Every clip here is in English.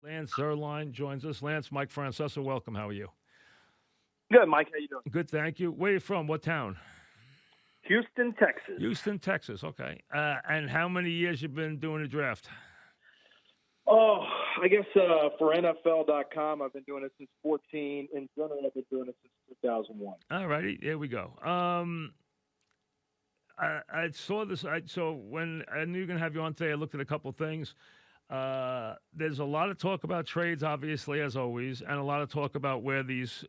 Lance Zierlein joins us. Lance, Mike Francesa, welcome. How are you? Good, Mike. How you doing? Good, thank you. Where are you from? What town? Houston, Texas. Houston, Texas. Okay. And how many years you been doing the draft? Oh, I guess for NFL.com, I've been doing it since 14. In general, I've been doing it since 2001. All righty. Here we go. I saw this. So when I knew you were going to have you on today, I looked at a couple of things. There's a lot of talk about trades, obviously, as always, and a lot of talk about where these,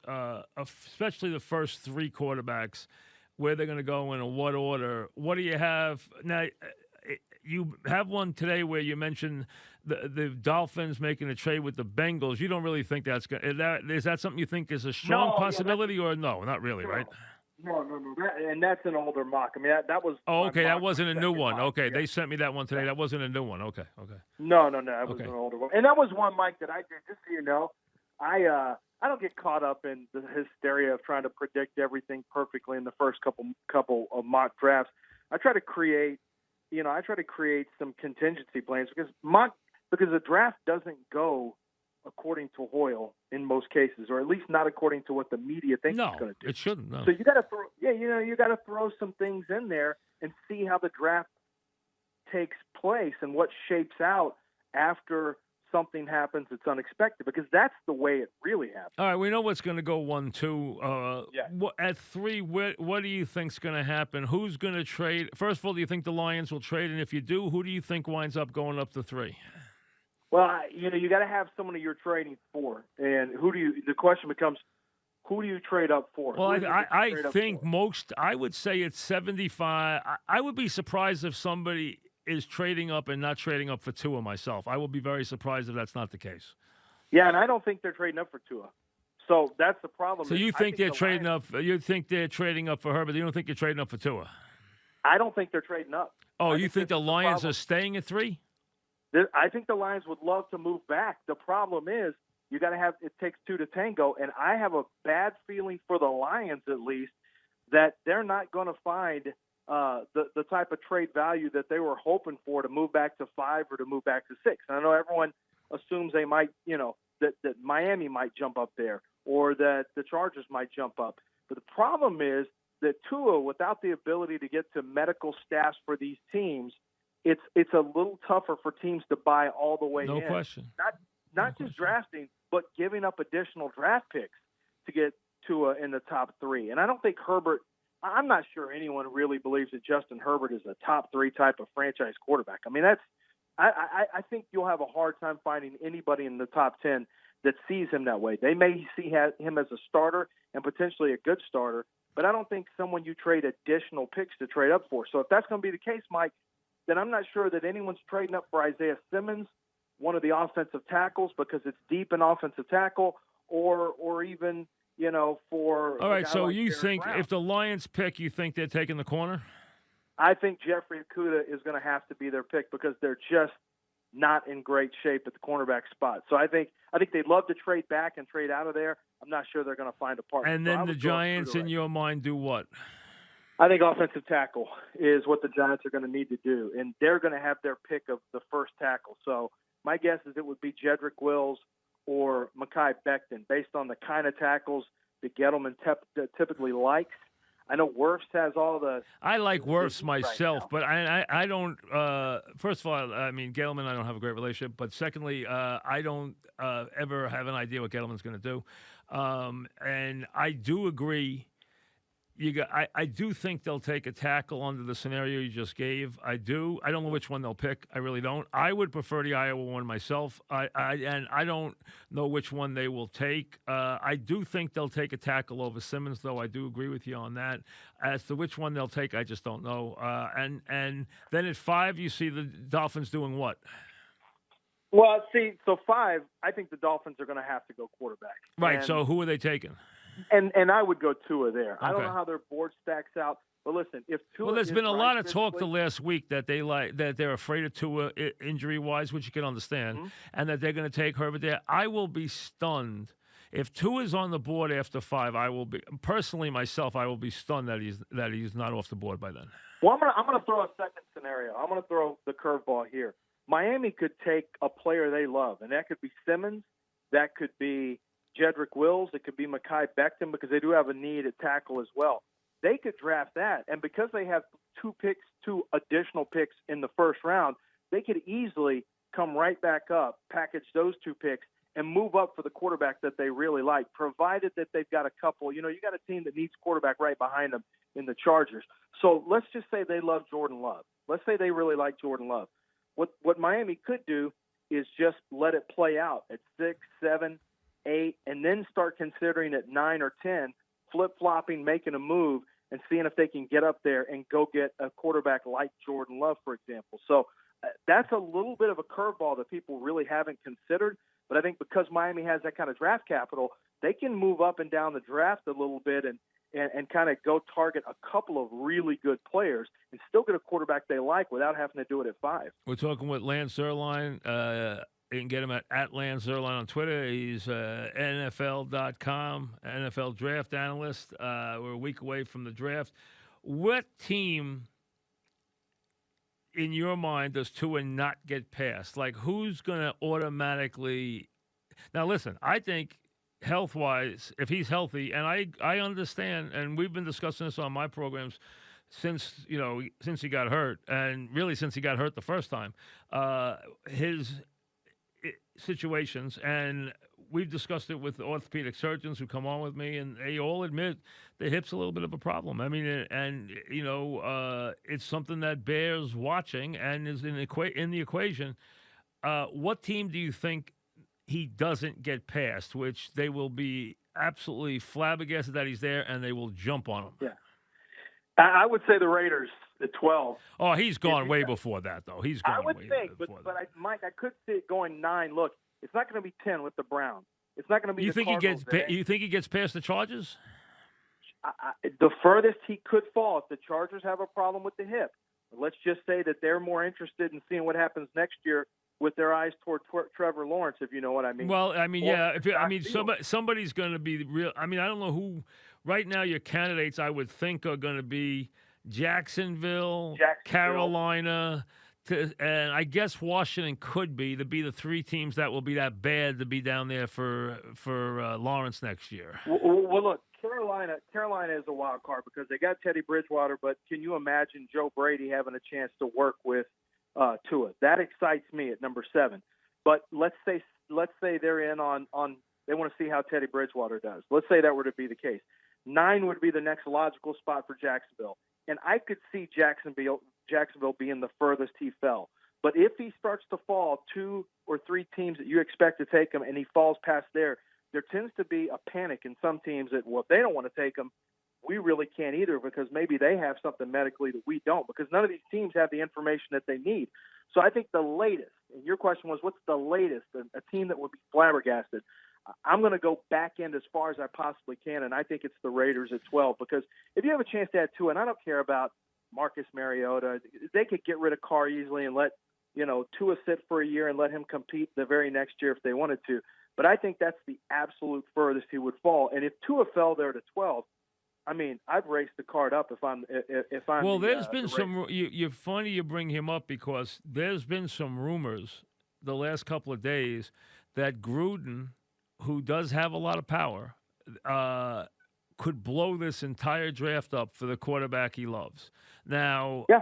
especially the first three quarterbacks, where they're going to go and in what order. What do you have now? You have one today where you mentioned the Dolphins making a trade with the Bengals. You don't really think that's going. Is that something you think is a strong possibility, or no? Not really, right? No. And that's an older mock. I mean, that was. Oh, okay. That wasn't a new one. Mock. Okay, Yeah. They sent me that one today. That wasn't a new one. Okay. No. That was an older one. And that was one, Mike, that I did. Just so you know, I don't get caught up in the hysteria of trying to predict everything perfectly in the first couple of mock drafts. I try to create some contingency plans because the draft doesn't go according to Hoyle in most cases, or at least not according to what the media thinks it's going to do. It shouldn't. No. So you got to you got to throw some things in there and see how the draft takes place and what shapes out after something happens that's unexpected, because that's the way it really happens. All right, we know what's going to go 1-2. At 3, what do you think's going to happen? Who's going to trade? First of all, do you think the Lions will trade? And if you do, who do you think winds up going up to 3? Well, you got to have someone you're trading for, and the question becomes, who do you trade up for? Well, I think I would say it's 75. I would be surprised if somebody is trading up and not trading up for Tua myself. I will be very surprised if that's not the case. Yeah, and I don't think they're trading up for Tua. So that's the problem. So you think they're trading up? You think they're trading up for her, but you don't think you're trading up for Tua? I don't think they're trading up. Oh, you think the Lions are staying at 3? I think the Lions would love to move back. The problem is it takes 2 to tango, and I have a bad feeling for the Lions, at least, that they're not going to find the type of trade value that they were hoping for to move back to 5 or to move back to 6. And I know everyone assumes they might, that Miami might jump up there or that the Chargers might jump up. But the problem is that Tua, without the ability to get to medical staffs for these teams, it's a little tougher for teams to buy all the way in. No question. Not just drafting, but giving up additional draft picks to get Tua in the top 3. And I don't think Herbert – I'm not sure anyone really believes that Justin Herbert is a top 3 type of franchise quarterback. I mean, I think you'll have a hard time finding anybody in the top 10 that sees him that way. They may see him as a starter and potentially a good starter, but I don't think someone you trade additional picks to trade up for. So if that's going to be the case, Mike, then I'm not sure that anyone's trading up for Isaiah Simmons, one of the offensive tackles, because it's deep in offensive tackle, or even – for all right. So like you Derek think Brown. If the Lions pick, you think they're taking the corner? I think Jeffrey Okudah is going to have to be their pick because they're just not in great shape at the cornerback spot. So I think they'd love to trade back and trade out of there. I'm not sure they're going to find a partner. And then the Giants, in your mind, do what? I think offensive tackle is what the Giants are going to need to do, and they're going to have their pick of the first tackle. So my guess is it would be Jedrick Wills or Mekhi Becton, based on the kind of tackles that Gettleman typically likes. I know Wirfs has all the. I like Wirfs myself, but I don't. First of all, I mean Gettleman, I don't have a great relationship. But secondly, I don't ever have an idea what Gettleman's going to do, and I do agree. I do think they'll take a tackle under the scenario you just gave. I do. I don't know which one they'll pick. I really don't. I would prefer the Iowa one myself. And I don't know which one they will take. I do think they'll take a tackle over Simmons, though. I do agree with you on that. As to which one they'll take, I just don't know. And then at 5, you see the Dolphins doing what? Well, see, so 5, I think the Dolphins are going to have to go quarterback. Right. So who are they taking? And I would go Tua there. Okay. I don't know how their board stacks out, but listen, if Tua. Well, there's been a lot of talk the last week that they're afraid of Tua injury wise, which you can understand, and that they're going to take Herbert there. I will be stunned if Tua is on the board after 5. I will be personally myself. I will be stunned that he's not off the board by then. Well, I'm gonna throw a second scenario. I'm gonna throw the curveball here. Miami could take a player they love, and that could be Simmons, that could be Jedrick Wills, it could be Mekhi Becton, because they do have a need at tackle as well. They could draft that, and because they have two additional picks in the first round, they could easily come right back up, package those 2 picks, and move up for the quarterback that they really like, provided that they've got a couple. You got a team that needs quarterback right behind them in the Chargers. So let's just say they love Jordan Love. Let's say they really like Jordan Love. What Miami could do is just let it play out at 6, 7, 8, and then start considering at 9 or 10, flip-flopping, making a move, and seeing if they can get up there and go get a quarterback like Jordan Love, for example. So that's a little bit of a curveball that people really haven't considered. But I think because Miami has that kind of draft capital, they can move up and down the draft a little bit and kind of go target a couple of really good players and still get a quarterback they like without having to do it at 5. We're talking with Lance Zierlein. You can get him at Lance Zierlein on Twitter. He's NFL.com, NFL draft analyst. We're a week away from the draft. What team, in your mind, does Tua not get past? Like, who's going to automatically – now, listen, I think health-wise, if he's healthy, and I understand, and we've been discussing this on my programs since he got hurt, and really since he got hurt the first time, his situations, and we've discussed it with orthopedic surgeons who come on with me, and they all admit the hip's a little bit of a problem. I mean, and it's something that bears watching and is in the equation. What team do you think he doesn't get past, which they will be absolutely flabbergasted that he's there, and they will jump on him? Yeah, I would say the Raiders at 12. Oh, he's gone way before that, though. He's gone. I would think, but Mike, I could see it going 9. Look, it's not going to be 10 with the Browns. It's not going to be. You think he gets past the Chargers? The furthest he could fall if the Chargers have a problem with the hip. Let's just say that they're more interested in seeing what happens next year with their eyes toward Trevor Lawrence, if you know what I mean. Well, I mean, yeah. Somebody's going to be real. I mean, I don't know who. Right now, your candidates, I would think, are going to be Jacksonville, Carolina, and I guess Washington could be the 3 teams that will be that bad to be down there for Lawrence next year. Well, look, Carolina is a wild card because they got Teddy Bridgewater, but can you imagine Joe Brady having a chance to work with Tua? That excites me at number 7. But let's say they're in on they want to see how Teddy Bridgewater does. Let's say that were to be the case. 9 would be the next logical spot for Jacksonville. And I could see Jacksonville being the furthest he fell. But if he starts to fall 2 or 3 teams that you expect to take him and he falls past there tends to be a panic in some teams that, well, if they don't want to take him, we really can't either because maybe they have something medically that we don't, because none of these teams have the information that they need. So I think the latest, and your question was, what's the latest, a team that would be flabbergasted? I'm going to go back end as far as I possibly can, and I think it's the Raiders at 12, because if you have a chance to add 2, and I don't care about Marcus Mariota, they could get rid of Carr easily and let Tua sit for a year and let him compete the very next year if they wanted to. But I think that's the absolute furthest he would fall. And if Tua fell there to 12, I mean, I'd race the card up if I'm. Well, there's been some. You're funny you bring him up because there's been some rumors the last couple of days that Gruden, who does have a lot of power, could blow this entire draft up for the quarterback he loves. Now, yeah.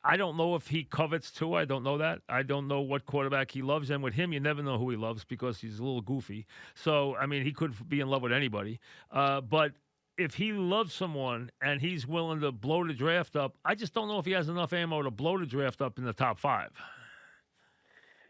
I don't know if he covets Tua. I don't know that. I don't know what quarterback he loves. And with him, you never know who he loves because he's a little goofy. So, I mean, he could be in love with anybody. But if he loves someone and he's willing to blow the draft up, I just don't know if he has enough ammo to blow the draft up in the top 5.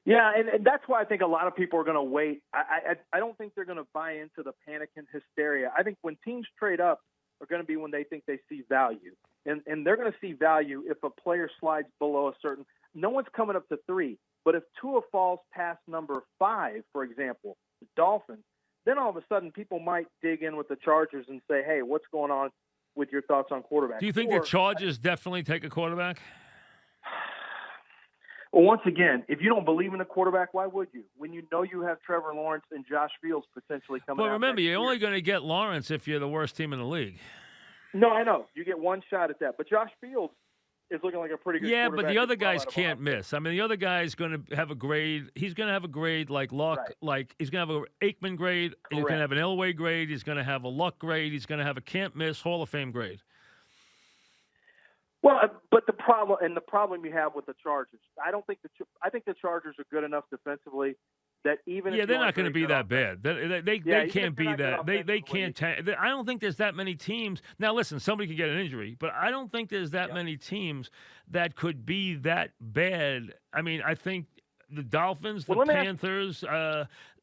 Yeah, and that's why I think a lot of people are going to wait. I don't think they're going to buy into the panic and hysteria. I think when teams trade up are going to be when they think they see value. And they're going to see value if a player slides below a certain – no one's coming up to 3. But if Tua falls past number 5, for example, the Dolphins, then all of a sudden people might dig in with the Chargers and say, hey, what's going on with your thoughts on quarterback? Do you think the Chargers definitely take a quarterback? Well, once again, if you don't believe in a quarterback, why would you? When you know you have Trevor Lawrence and Josh Fields potentially coming out. But remember, you're only going to get Lawrence if you're the worst team in the league. No, I know. You get one shot at that. But Josh Fields, is looking like a pretty good Yeah, quarterback. but the other as well guys out of can't Austin. miss. I mean, the other guy's going to have a grade. He's going to have a grade like Luck. Right. Like he's going to have an Aikman grade. He's going to Correct. have an Elway grade. He's going to have a Luck grade. He's going to have a can't miss Hall of Fame grade. Well, but the problem you have with the Chargers, I think the Chargers are good enough defensively that even if They're you not going to be that bad. They even can't if be you're not that. good They can't. I don't think there's that many teams. Now, listen, somebody could get an injury, but I don't think there's that many teams that could be that bad. I mean, I think the Dolphins, the Panthers,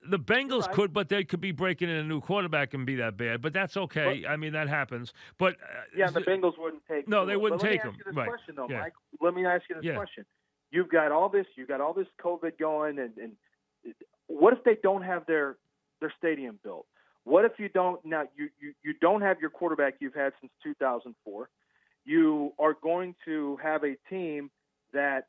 the Bengals could, but they could be breaking in a new quarterback and be that bad. But that's okay. I mean, that happens. But the Bengals wouldn't take. No, they wouldn't take him. Right. Question, though, Mike. Let me ask you this question. You've got all this COVID going, and what if they don't have their stadium built? What if you don't now? You don't have your quarterback you've had since 2004. You are going to have a team that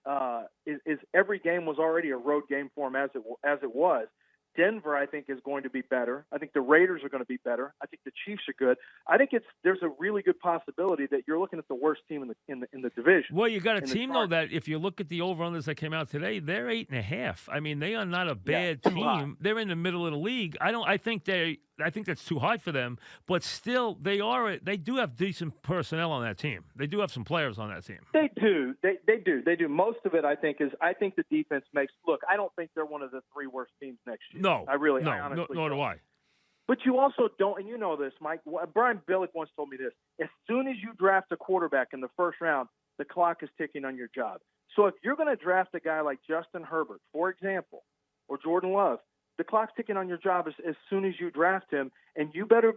is every game was already a road game for them as it was. Denver, I think, is going to be better. I think the Raiders are going to be better. I think the Chiefs are good. I think there's a really good possibility that you're looking at the worst team in the division. Well, you got a team though that if you look at the over-unders that came out today, they're 8.5. I mean, they are not a bad team. They're in the middle of the league. I think that's too high for them, but still they do have decent personnel on that team. They do have some players on that team. They do. They do. Most of it, I think the defense makes. Look, I don't think they're one of the 3 worst teams next year. No, I honestly nor do don't. I. But you also don't, and you know this, Mike. Brian Billick once told me this. As soon as you draft a quarterback in the first round, the clock is ticking on your job. So if you're going to draft a guy like Justin Herbert, for example, or Jordan Love, the clock's ticking on your job as soon as you draft him, and you better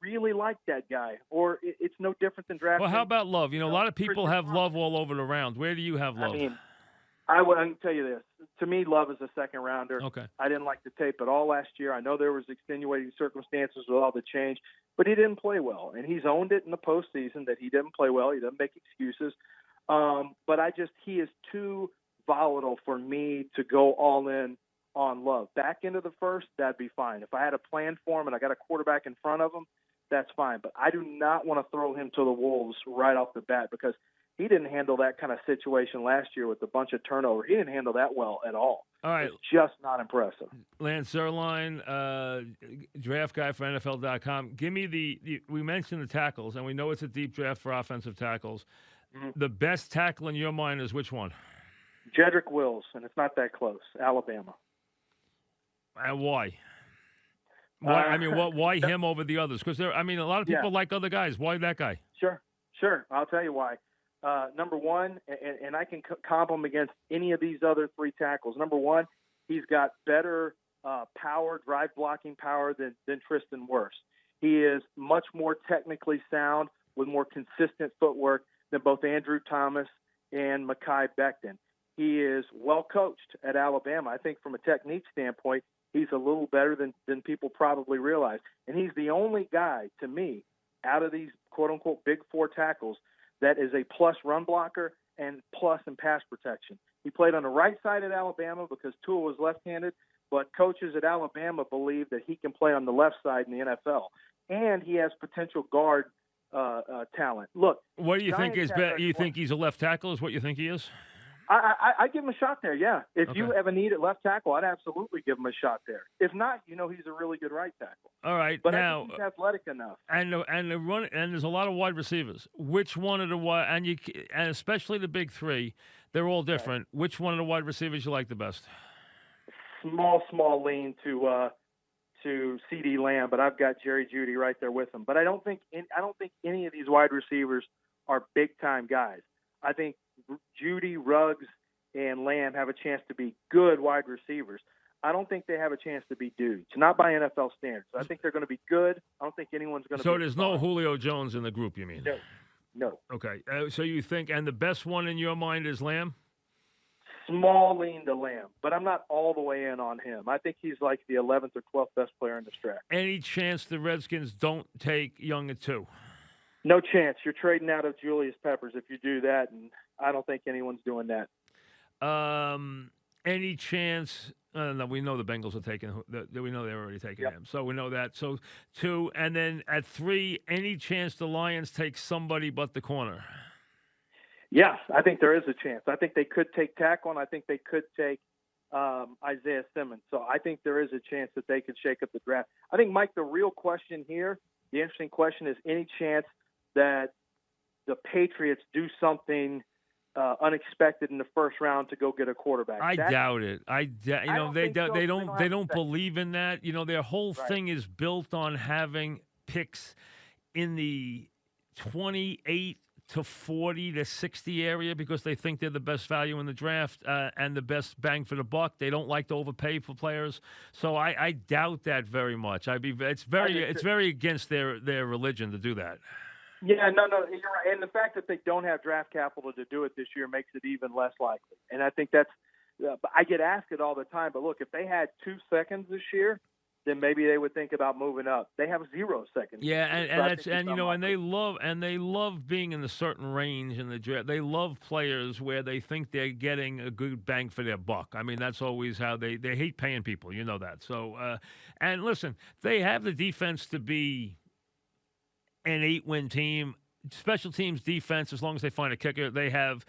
really like that guy, or it's no different than drafting. Well, how about Love? You know, a lot of people have Love all over the rounds. Where do you have Love? I mean, I can tell you this. To me, Love is a second rounder. Okay. I didn't like the tape at all last year. I know there was extenuating circumstances with all the change, but he didn't play well, and he's owned it in the postseason that he didn't play well. He doesn't make excuses. But he is too volatile for me to go all in on Love. Back into the first, that'd be fine. If I had a plan for him and I got a quarterback in front of him, that's fine. But I do not want to throw him to the wolves right off the bat because he didn't handle that kind of situation last year with a bunch of turnover. He didn't handle that well at all. All right. It's just not impressive. Lance Zierlein, draft guy for NFL.com. Give me we mentioned the tackles, and we know it's a deep draft for offensive tackles. Mm-hmm. The best tackle in your mind is which one? Jedrick Wills, and it's not that close. Alabama. And why? Why him over the others? Because a lot of people like other guys. Why that guy? Sure. I'll tell you why. Number one, and I can comp him against any of these other 3 tackles. Number one, he's got better power, drive blocking power than Tristan Wirfs. He is much more technically sound with more consistent footwork than both Andrew Thomas and Mekhi Becton. He is well coached at Alabama. I think from a technique standpoint, he's a little better than people probably realize. And he's the only guy, to me, out of these quote-unquote big 4 tackles that is a plus run blocker and plus in pass protection. He played on the right side at Alabama because Tua was left-handed, but coaches at Alabama believe that he can play on the left side in the NFL. And he has potential guard talent. Look, what do you think is better? You think he's a left tackle is what you think he is? I give him a shot there, yeah. If you have a need at left tackle, I'd absolutely give him a shot there. If not, he's a really good right tackle. All right, but now I think he's athletic enough. And there's a lot of wide receivers. Which one of the wide and especially the big 3, they're all different. Right. Which one of the wide receivers you like the best? Small lean to CD Lamb, but I've got Jerry Jeudy right there with him. But I don't think any of these wide receivers are big time guys. I think Jeudy, Ruggs, and Lamb have a chance to be good wide receivers. I don't think they have a chance to be dudes, not by NFL standards. I think they're going to be good. I don't think anyone's going to. So there's no Julio Jones in the group, you mean? No. Okay. So you think, and the best one in your mind is Lamb? Small lean to Lamb, but I'm not all the way in on him. I think he's like the 11th or 12th best player in this draft. Any chance the Redskins don't take Young at 2? No chance. You're trading out of Julius Peppers if you do that, and I don't think anyone's doing that. Any chance? No, we know the Bengals are taking. We know they're already taking him, so we know that. So 2, and then at 3, any chance the Lions take somebody but the corner? Yes, I think there is a chance. I think they could take tackle, and I think they could take Isaiah Simmons. So I think there is a chance that they could shake up the draft. I think, Mike, the real question here, the interesting question is any chance that the Patriots do something unexpected in the first round to go get a quarterback. I doubt it. They don't that. believe in that. Their whole thing is built on having picks in the 28 to 40 to 60 area because they think they're the best value in the draft and the best bang for the buck. They don't like to overpay for players. So I doubt that very much. It's very against their religion to do that. Yeah, no, you're right. And the fact that they don't have draft capital to do it this year makes it even less likely. And I think that's I get asked it all the time. But look, if they had 2 seconds this year, then maybe they would think about moving up. They have 0 seconds. Yeah, and they love being in a certain range in the draft. They love players where they think they're getting a good bang for their buck. I mean, that's always how they hate paying people. You know that. So, and listen, they have the defense to be an 8-win team. Special teams defense, as long as they find a kicker, they have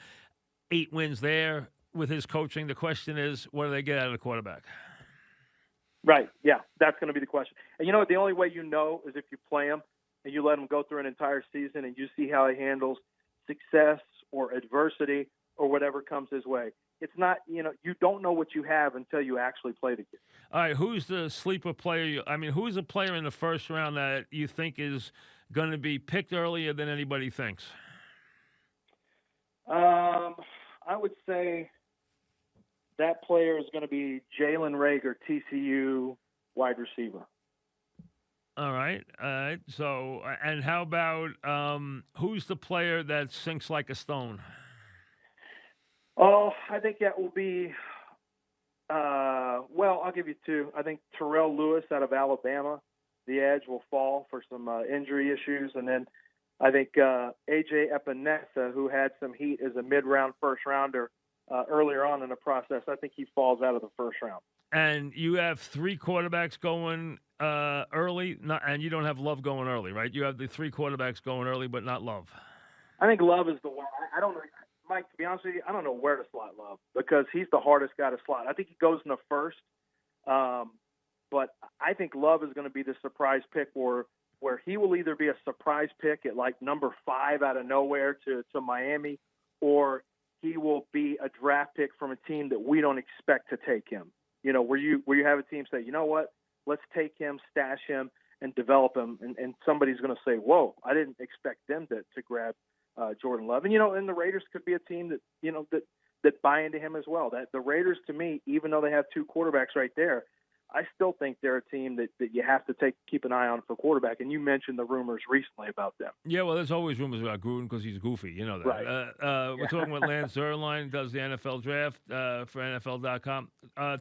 8 wins there with his coaching. The question is, what do they get out of the quarterback? Right. Yeah, that's going to be the question. And you know what? The only way you know is if you play him and you let him go through an entire season and you see how he handles success or adversity or whatever comes his way. It's not, you don't know what you have until you actually play the kid. All right, who's the sleeper player? Who's a player in the first round that you think is going to be picked earlier than anybody thinks? I would say that player is going to be Jalen Reagor, TCU wide receiver. All right. So, and how about who's the player that sinks like a stone? Oh, I think that will be. I'll give you 2. I think Terrell Lewis out of Alabama, the edge will fall for some injury issues, and then I think AJ Epinesa, who had some heat as a mid-round first rounder earlier on in the process, I think he falls out of the first round. And you have 3 quarterbacks going early, and you don't have Love going early, right? You have the 3 quarterbacks going early, but not Love. I think Love is the one. I don't know, Mike, to be honest with you, I don't know where to slot Love because he's the hardest guy to slot. I think he goes in the first, but I think Love is going to be the surprise pick where he will either be a surprise pick at like number 5 out of nowhere to Miami, or he will be a draft pick from a team that we don't expect to take him. Where you have a team say, you know what, let's take him, stash him, and develop him, and somebody's going to say, whoa, I didn't expect them to grab Jordan Love. And, and the Raiders could be a team that, that buy into him as well. That the Raiders, to me, even though they have 2 quarterbacks right there, I still think they're a team that you have to keep an eye on for quarterback. And you mentioned the rumors recently about them. Yeah, well, there's always rumors about Gruden because he's goofy. You know that. Right. We're talking about Lance Zierlein, does the NFL draft for NFL.com.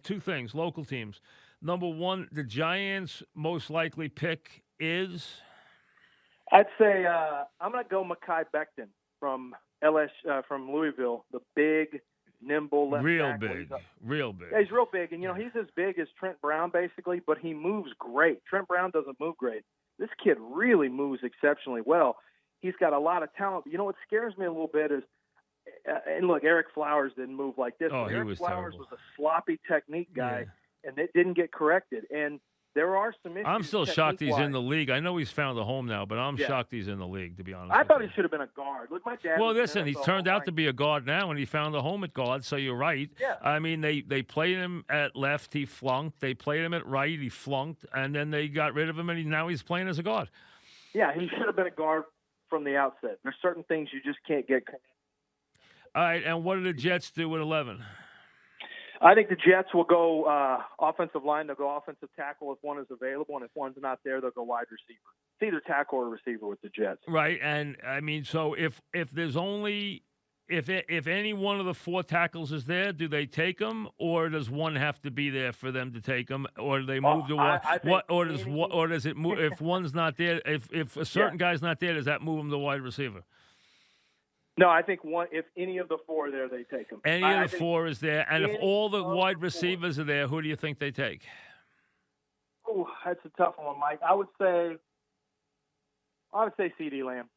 2 things, local teams. Number 1, the Giants' most likely pick is? I'd say I'm going to go Mekhi Becton from from Louisville, the big, nimble left tackle. Real big. Yeah, he's real big, and he's as big as Trent Brown basically, but he moves great. Trent Brown doesn't move great. This kid really moves exceptionally well. He's got a lot of talent. But what scares me a little bit is, and look, Eric Flowers didn't move like this. Oh, Eric Flowers terrible. was a sloppy technique guy, and it didn't get corrected. And there are some issues. I'm still shocked he's in the league. I know he's found a home now, but I'm shocked he's in the league, to be honest. I thought he should have been a guard. Look, my dad. Well, listen, he's turned out to be a guard now, and he found a home at guard, so you're right. Yeah. I mean, they played him at left, he flunked. They played him at right, he flunked, and then they got rid of him, and now he's playing as a guard. Yeah, he should have been a guard from the outset. There's certain things you just can't get. All right, and what do the Jets do with 11? I think the Jets will go offensive line. They'll go offensive tackle if one is available, and if one's not there, they'll go wide receiver. It's either tackle or receiver with the Jets. Right, and I mean, so if there's only if any one of the 4 tackles is there, do they take them, or does one have to be there for them to take them, or do they move to one? Or does it move if one's not there? If a certain guy's not there, does that move them to wide receiver? No, I think if any of the 4 are there, they take them. Any of the 4 is there, and if all the wide receivers are there, who do you think they take? Oh, that's a tough one, Mike. I would say CeeDee Lamb.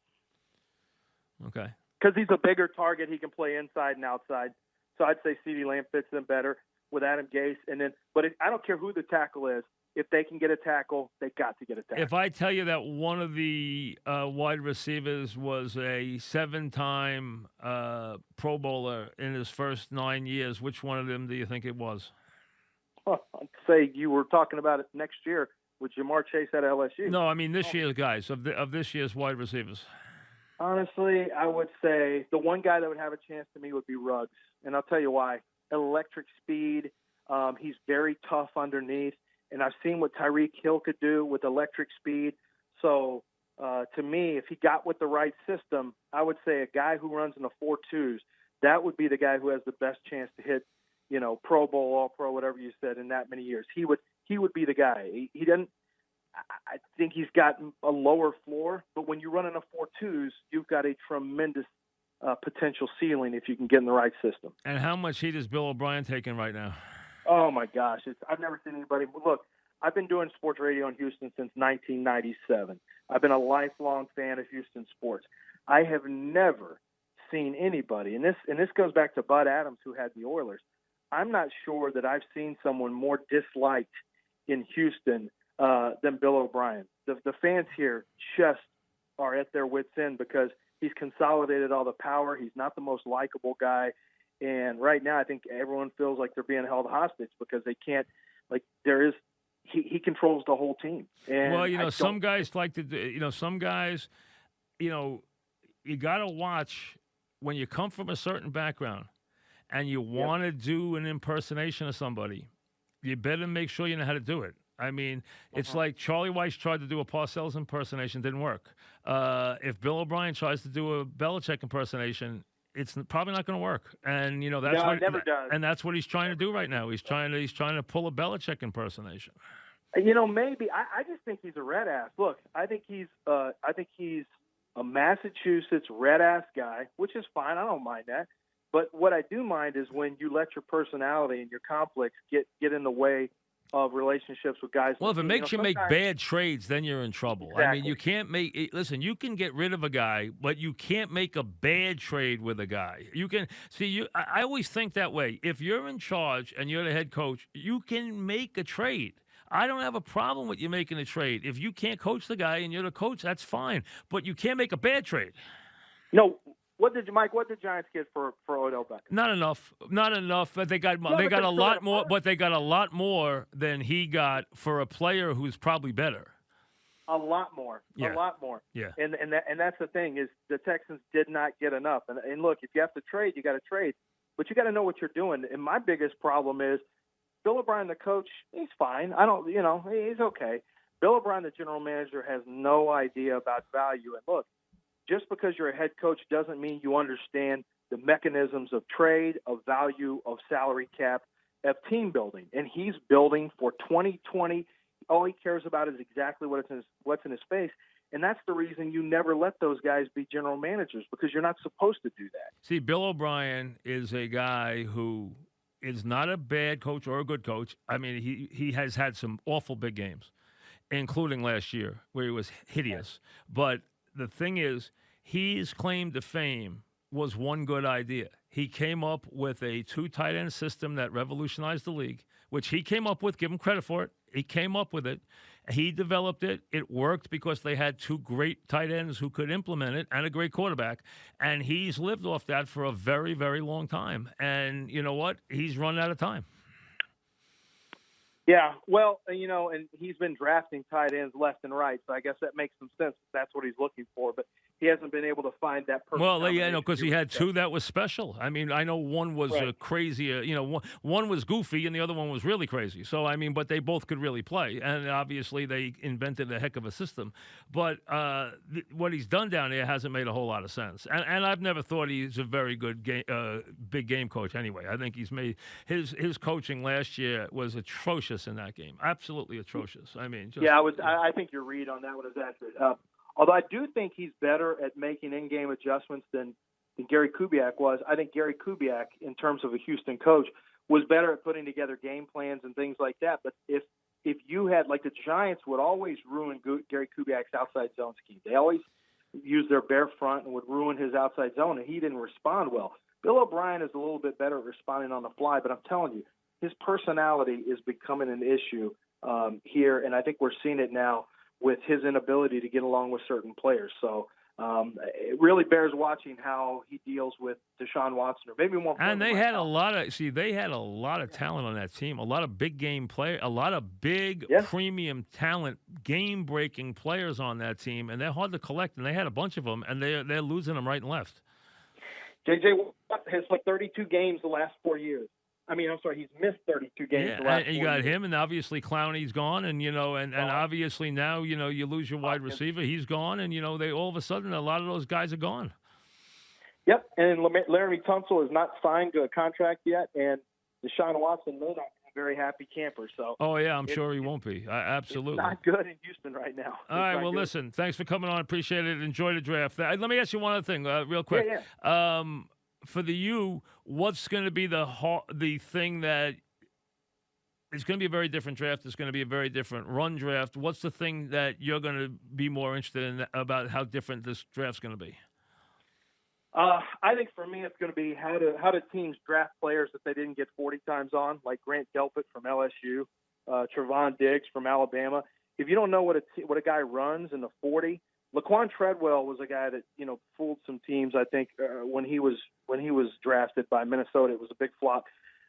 Okay. because he's a bigger target. He can play inside and outside. So I'd say CeeDee Lamb fits them better with Adam Gase. I don't care who the tackle is. If they can get a tackle, they got to get a tackle. If I tell you that one of the wide receivers was a 7-time Pro Bowler in his first 9 years, which one of them do you think it was? I'd say you were talking about it next year with Jamar Chase at LSU. No, I mean this year's guys, of this year's wide receivers. Honestly, I would say the one guy that would have a chance to me would be Ruggs, and I'll tell you why. Electric speed. He's very tough underneath. And I've seen what Tyreek Hill could do with electric speed. So, to me, if he got with the right system, I would say a guy who runs in the 4.2s, that would be the guy who has the best chance to hit, Pro Bowl, All-Pro, whatever you said, in that many years. He would be the guy. He doesn't. I think he's got a lower floor, but when you run in a 4.2s, you've got a tremendous potential ceiling if you can get in the right system. And how much heat is Bill O'Brien taking right now? Oh, my gosh. I've never seen anybody – look, I've been doing sports radio in Houston since 1997. I've been a lifelong fan of Houston sports. I have never seen anybody, and this goes back to Bud Adams, who had the Oilers. I'm not sure that I've seen someone more disliked in Houston than Bill O'Brien. The fans here just are at their wits' end because he's consolidated all the power. He's not the most likable guy. And right now, I think everyone feels like they're being held hostage because they can't. He controls the whole team. And some guys like to do. Some guys, you got to watch when you come from a certain background, and you want to do an impersonation of somebody. You better make sure you know how to do it. I mean, it's like Charlie Weiss tried to do a Parcells impersonation, didn't work. If Bill O'Brien tries to do a Belichick impersonation, it's probably not going to work, and that's what it never does. And that's what he's trying to do right now. He's trying to pull a Belichick impersonation. Maybe I just think he's a red ass. Look, I think he's a Massachusetts red ass guy, which is fine. I don't mind that. But what I do mind is when you let your personality and your conflicts get in the way of relationships with guys. Well, if it makes you make bad trades, then you're in trouble. Exactly. I mean, you can't listen, you can get rid of a guy, but you can't make a bad trade with a guy. You can I always think that way. If you're in charge and you're the head coach, you can make a trade. I don't have a problem with you making a trade. If you can't coach the guy and you're the coach, that's fine. But you can't make a bad trade. No. What did Giants get for Odell Beckham? Not enough. But they got a lot more. But they got a lot more than he got for a player who's probably better. A lot more. Yeah. A lot more. Yeah. And that's the thing is the Texans did not get enough. And look, if you have to trade, you got to trade, but you got to know what you're doing. And my biggest problem is Bill O'Brien, the coach, he's fine. He's okay. Bill O'Brien, the general manager, has no idea about value. And look, just because you're a head coach doesn't mean you understand the mechanisms of trade, of value, of salary cap, of team building. And he's building for 2020. All he cares about is exactly what's in his face. And that's the reason you never let those guys be general managers, because you're not supposed to do that. See, Bill O'Brien is a guy who is not a bad coach or a good coach. I mean, he has had some awful big games, including last year where he was hideous. But the thing is, his claim to fame was one good idea. He came up with a 2 tight end system that revolutionized the league, which he came up with. Give him credit for it. He came up with it. He developed it. It worked because they had 2 great tight ends who could implement it and a great quarterback. And he's lived off that for a very, very long time. And you know what? He's run out of time. Yeah, well, and he's been drafting tight ends left and right, so I guess that makes some sense. That's what he's looking for, but he hasn't been able to find that perfect. Well, yeah, because he had 2 that was special. I mean, I know one was crazy. One was goofy and the other one was really crazy. So, I mean, but they both could really play, and obviously they invented a heck of a system. But what he's done down there hasn't made a whole lot of sense. And I've never thought he's a very good big game coach anyway. I think he's made his coaching last year was atrocious in that game, absolutely atrocious. I mean, I think your read on that one is accurate. Although I do think he's better at making in-game adjustments than Gary Kubiak was. I think Gary Kubiak, in terms of a Houston coach, was better at putting together game plans and things like that. But if you had, like, the Giants would always ruin Gary Kubiak's outside zone scheme. They always use their bare front and would ruin his outside zone, and he didn't respond well. Bill O'Brien is a little bit better at responding on the fly, but I'm telling you, his personality is becoming an issue here, and I think we're seeing it now with his inability to get along with certain players. So it really bears watching how he deals with Deshaun Watson, or maybe more. And they had a lot of talent on that team, a lot of big game play, a lot of big premium talent, game breaking players on that team, and they're hard to collect. And they had a bunch of them, and they're losing them right and left. JJ Watt has played 32 games the last 4 years. I mean, I'm sorry, he's missed 32 games the last 4 years. And you got him, and obviously Clowney's gone, and and obviously now you lose your wide receiver, he's gone, and they all of a sudden a lot of those guys are gone. Yep, and Laramie Tunsil is not signed to a contract yet, and Deshaun Watson may not be a very happy camper. So. Oh yeah, I'm sure he won't be. Absolutely. It's not good in Houston right now. All right, well, listen, thanks for coming on. Appreciate it. Enjoy the draft. Let me ask you one other thing, real quick. Yeah. For the U, what's going to be the thing that it's going to be a very different draft? It's going to be a very different run draft. What's the thing that you're going to be more interested in about how different this draft's going to be? I think for me, it's going to be how do teams draft players that they didn't get 40 times on, like Grant Delpit from LSU, Trevon Diggs from Alabama. If you don't know what a guy runs in the 40. Laquan Treadwell was a guy that fooled some teams. I think when he was drafted by Minnesota, it was a big flop.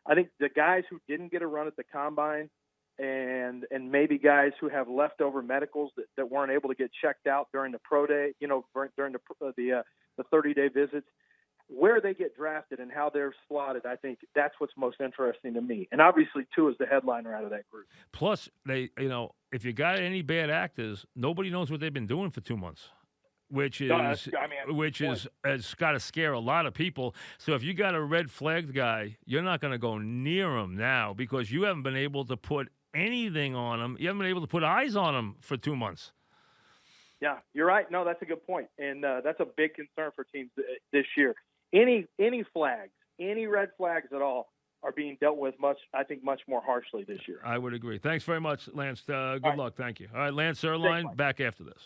I think the guys who didn't get a run at the combine, and maybe guys who have leftover medicals that weren't able to get checked out during the pro day, during the 30-day visits, where they get drafted and how they're slotted. I think that's what's most interesting to me. And obviously, Tua is the headliner out of that group. Plus, if you got any bad actors, nobody knows what they've been doing for 2 months, which has got to scare a lot of people. So if you got a red flagged guy, you're not going to go near him now because you haven't been able to put anything on him. You haven't been able to put eyes on him for 2 months. Yeah, you're right. No, that's a good point. And that's a big concern for teams this year. Any flags, any red flags at all are being dealt with much more harshly this year. I would agree. Thanks very much, Lance. Good luck. Thank you. All right, Lance Zierlein, back after this.